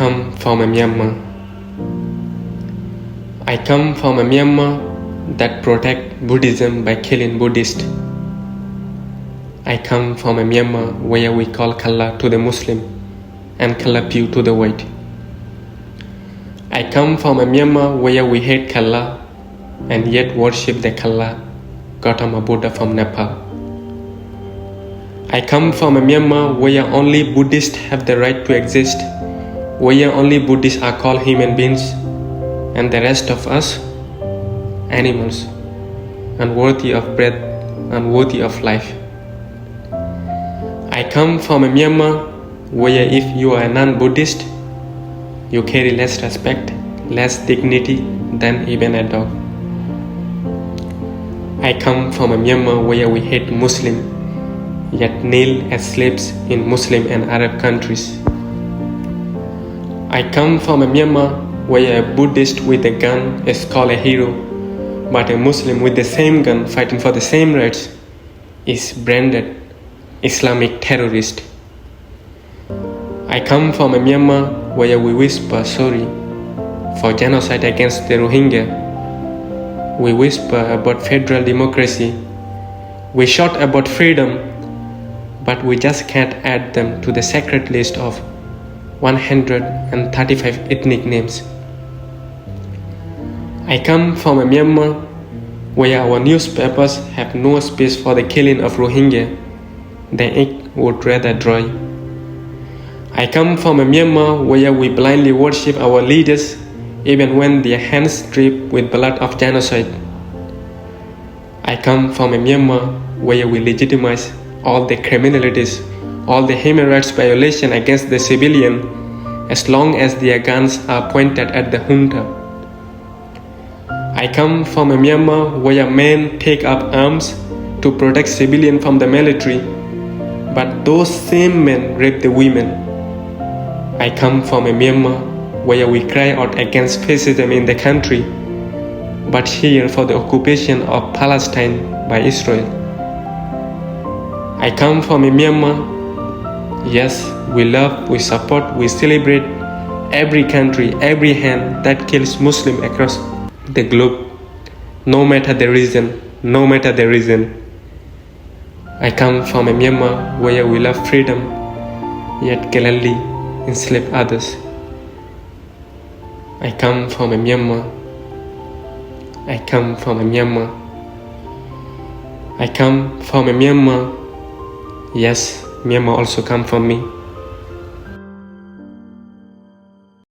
come from a Myanmar. I come from a Myanmar that protect Buddhism by killing Buddhists. I come from a Myanmar where we call Kalla to the Muslim and Kalapiu to the white. I come from a Myanmar where we hate Kalla and yet worship the Kalla, Gautama Buddha from Nepal. I come from a Myanmar where only Buddhists have the right to exist, where only Buddhists are called human beings, and the rest of us, animals, unworthy of breath, unworthy of life. I come from a Myanmar where if you are a non-Buddhist, you carry less respect, less dignity than even a dog. I come from a Myanmar where we hate Muslim, yet kneel as slaves in Muslim and Arab countries. I come from a Myanmar where a Buddhist with a gun is called a hero, but a Muslim with the same gun fighting for the same rights is branded Islamic terrorist. I come from a Myanmar where we whisper sorry for genocide against the Rohingya. We whisper about federal democracy. We shout about freedom, but we just can't add them to the sacred list of 135 ethnic names. I come from a Myanmar where our newspapers have no space for the killing of Rohingya. The ink would rather dry. I come from a Myanmar where we blindly worship our leaders even when their hands drip with blood of genocide. I come from a Myanmar where we legitimize all the criminalities, all the human rights violation against the civilian as long as their guns are pointed at the junta. I come from a Myanmar where men take up arms to protect civilians from the military, but those same men rape the women. I come from a Myanmar where we cry out against fascism in the country, but cheer for the occupation of Palestine by Israel. I come from a Myanmar, yes, we love, we support, we celebrate every country, every hand that kills Muslims across the globe, no matter the reason, no matter the reason. I come from a Myanmar where we love freedom, yet gallantly enslave others. I come from a Myanmar. I come from a Myanmar. I come from a Myanmar. Yes, Myanmar also come from me.